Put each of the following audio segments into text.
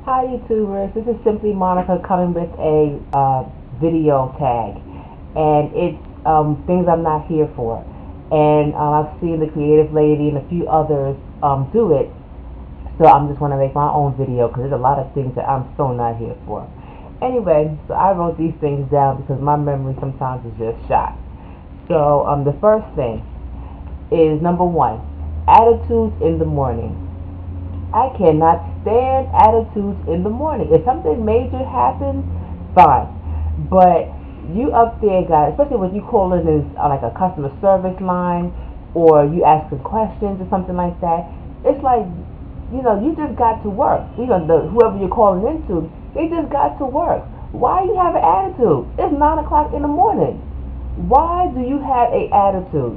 Hi YouTubers, this is Simply Monica coming with a video tag, and it's things I'm not here for. And I've seen the Creative Lady and a few others do it, so I'm just want to make my own video because there's a lot of things that I'm so not here for. Anyway, so I wrote these things down because my memory sometimes is just shot. So the first thing is number one, attitudes in the morning. I cannot stand attitudes in the morning. If something major happens, fine. But you up there, guys, especially when you call in as like a customer service line or you asking questions or something like that, it's like, you just got to work. Whoever you're calling into, they just got to work. Why you have an attitude? It's 9 o'clock in the morning. Why do you have an attitude?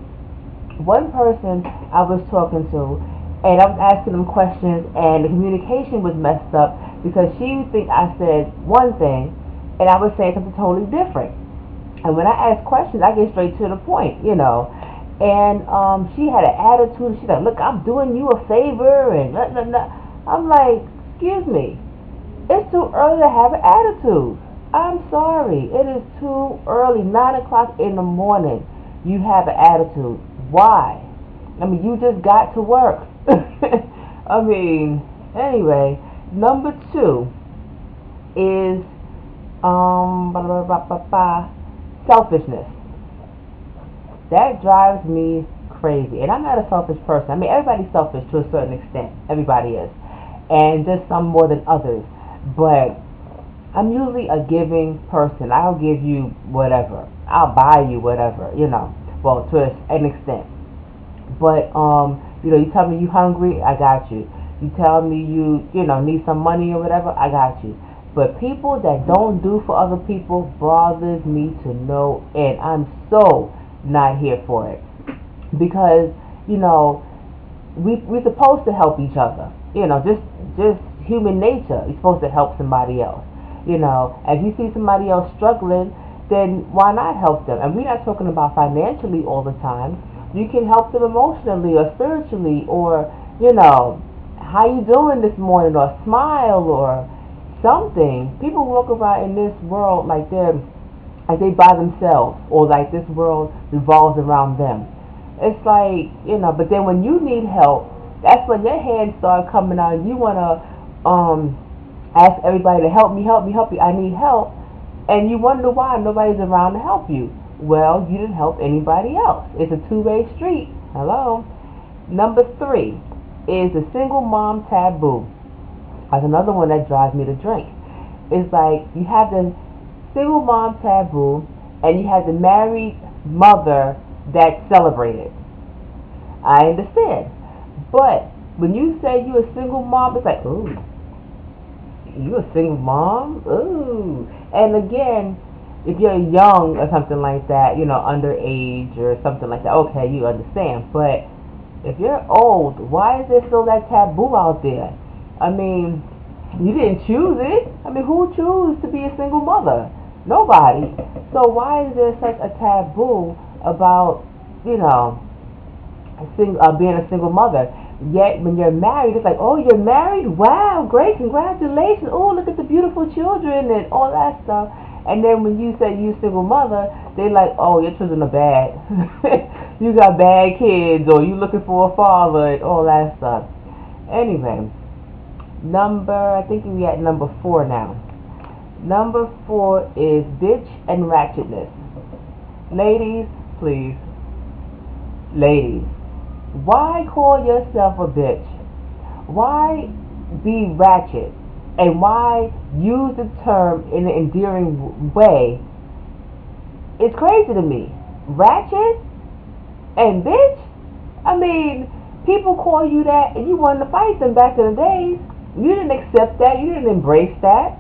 One person I was talking to, and I was asking them questions, and the communication was messed up because she would think I said one thing, and I was saying something totally different. And when I ask questions, I get straight to the point. And she had an attitude. She's like, "Look, I'm doing you a favor," and blah, blah, blah. I'm like, "Excuse me, it's too early to have an attitude. I'm sorry, it is too early. 9 o'clock in the morning, you have an attitude. Why? I mean, you just got to work." I mean, anyway, number two is selfishness. That drives me crazy. And I'm not a selfish person. I mean, everybody's selfish to a certain extent. Everybody is. And just some more than others. But I'm usually a giving person. I'll give you whatever. I'll buy you whatever. Well, to an extent. But you tell me you hungry, I got you. You tell me you need some money or whatever, I got you. But people that don't do for other people bothers me to no end. I'm so not here for it because we're supposed to help each other. Just human nature. You're supposed to help somebody else. If you see somebody else struggling, then why not help them? And we're not talking about financially all the time. You can help them emotionally or spiritually or, how you doing this morning or smile or something. People walk around in this world like they by themselves or like this world revolves around them. It's like, but then when you need help, that's when your hands start coming out and you want to ask everybody to help me, help me, help me. I need help. And you wonder why nobody's around to help you. Well, you didn't help anybody else. It's a two-way street. Hello. Number three is the single mom taboo. That's another one that drives me to drink. It's like you have the single mom taboo and you have the married mother that's celebrated. I understand. But when you say you're a single mom, it's like, ooh, you a single mom? Ooh. And again, if you're young or something like that, underage or something like that, okay, you understand. But if you're old, why is there still that taboo out there? I mean, you didn't choose it. I mean, who chose to be a single mother? Nobody. So why is there such a taboo about, being a single mother? Yet when you're married, it's like, oh, you're married? Wow, great, congratulations. Oh, look at the beautiful children and all that stuff. And then when you say you're a single mother, they're like, oh, your children are bad. You got bad kids, or you looking for a father and all that stuff. Anyway, I think we at number 4 now. Number 4 is bitch and ratchetness. Ladies, please. Ladies, why call yourself a bitch? Why be ratchet? And why use the term in an endearing way? It's crazy to me. Ratchet and bitch? I mean, people call you that and you wanted to fight them back in the days. You didn't accept that. You didn't embrace that.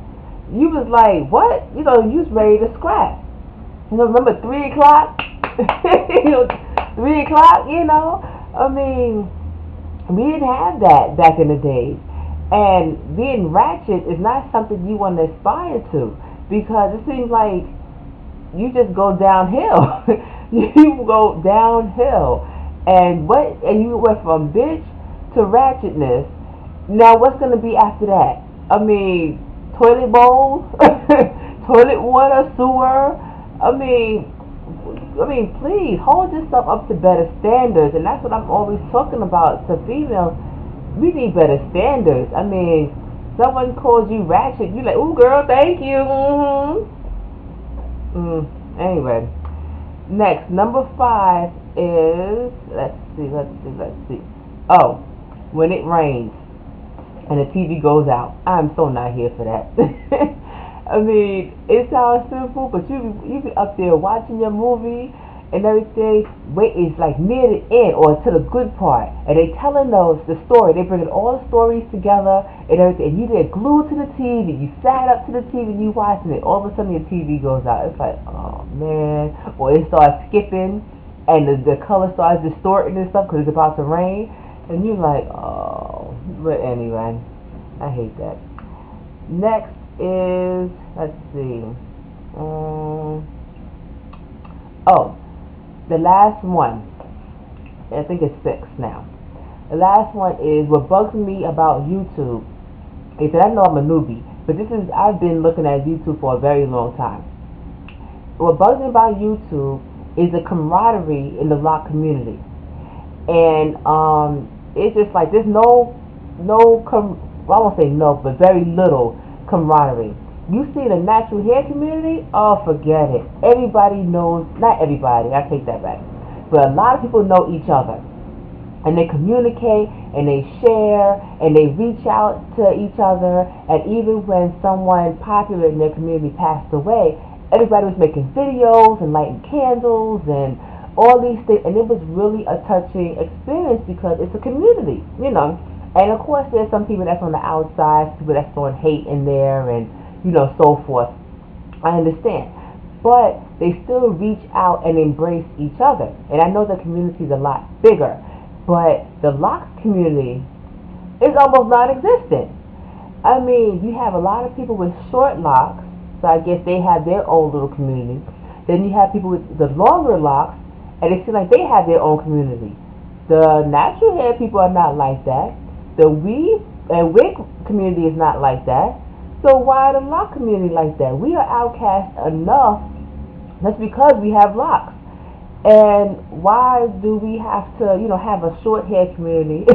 You was like, what? You was ready to scrap. Remember 3 o'clock? 3 o'clock, I mean, we didn't have that back in the days. And being ratchet is not something you want to aspire to because it seems like you just go downhill. You go downhill. And you went from bitch to ratchetness. Now what's going to be after that? I mean, toilet bowls, toilet water, sewer. I mean, please hold yourself up to better standards, and that's what I'm always talking about to females. We need better standards. I mean, someone calls you ratchet, you like, ooh, girl, thank you. Anyway, next, number 5 is let's see. Oh, when it rains and the TV goes out. I'm so not here for that. I mean, it sounds simple, but you be up there watching your movie and everything. Wait, it's like near the end or to the good part, and they telling the story. They bringing all the stories together and everything. And you there glued to the TV. You sat up to the TV and you watching it. All of a sudden your TV goes out. It's like, oh man, or it starts skipping and the color starts distorting and stuff because it's about to rain, and you're like, oh. But anyway, I hate that. Next is, let's see, oh, the last one, I think it's 6 now. The last one is what bugs me about YouTube is that I know I'm a newbie, but I've been looking at YouTube for a very long time. What bugs me about YouTube is the camaraderie in the lock community, and it's just like there's I won't say no, but very little camaraderie. You see the natural hair community, oh, forget it. Everybody knows, not everybody, I take that back, but a lot of people know each other. And they communicate, and they share, and they reach out to each other. And even when someone popular in their community passed away, everybody was making videos and lighting candles and all these things. And it was really a touching experience because it's a community, you know. And of course, there's some people that's on the outside, people that's throwing hate in there, and so forth. I understand, but they still reach out and embrace each other. And I know the community is a lot bigger, but the locks community is almost non-existent. I mean, you have a lot of people with short locks, so I guess they have their own little community. Then you have people with the longer locks, and it seems like they have their own community. The natural hair people are not like that. The weave and wig community is not like that. So why the lock community like that? We are outcast enough just because we have locks. And why do we have to, have a short hair community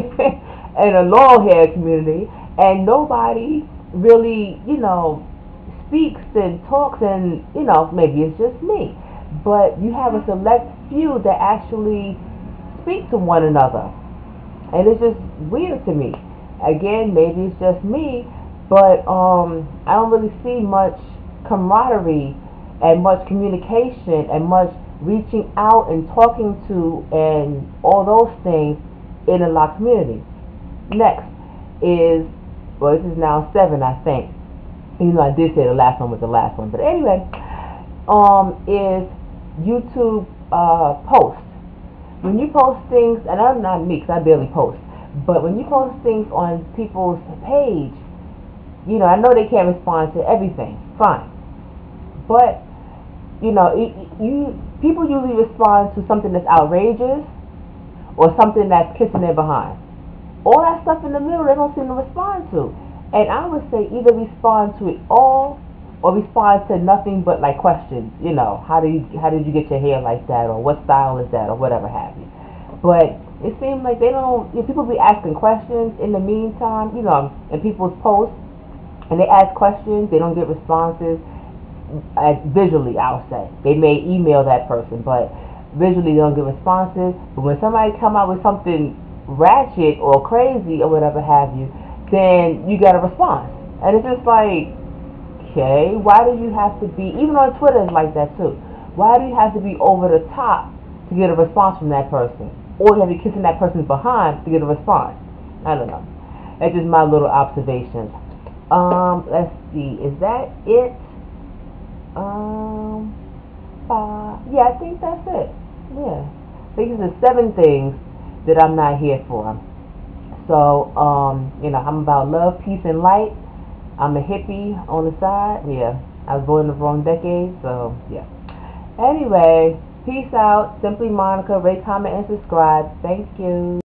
and a long hair community, and nobody really, speaks and talks, and maybe it's just me, but you have a select few that actually speak to one another. And it's just weird to me. Again, maybe it's just me, but I don't really see much camaraderie and much communication and much reaching out and talking to and all those things in the lock community. Next is, well, this is now 7, I think. Even though I did say the last one was the last one, but anyway, is YouTube posts. When you post things, and I'm not me because I barely post, but when you post things on people's page, I know they can't respond to everything, fine, but people usually respond to something that's outrageous or something that's kissing their behind. All that stuff in the middle, they don't seem to respond to. And I would say either respond to it all or respond to nothing but like questions. How did you get your hair like that, or what style is that, or whatever have you. But it seems like they don't. People be asking questions in the meantime, in people's posts, and they ask questions, they don't get responses. Visually, I'll say they may email that person, but visually they don't get responses. But when somebody come out with something ratchet or crazy or whatever have you, then you get a response. And it's just like, okay, why do you have to be, even on Twitter it's like that too, why do you have to be over the top to get a response from that person? Or you have to be kissing that person's behind to get a response? I don't know. That's just my little observations. Let's see, is that it? Yeah, I think that's it. Yeah. I think it's the 7 things that I'm not here for. So, I'm about love, peace, and light. I'm a hippie on the side. Yeah, I was born in the wrong decade, so yeah. Anyway, peace out. Simply Monica. Rate, comment, and subscribe. Thank you.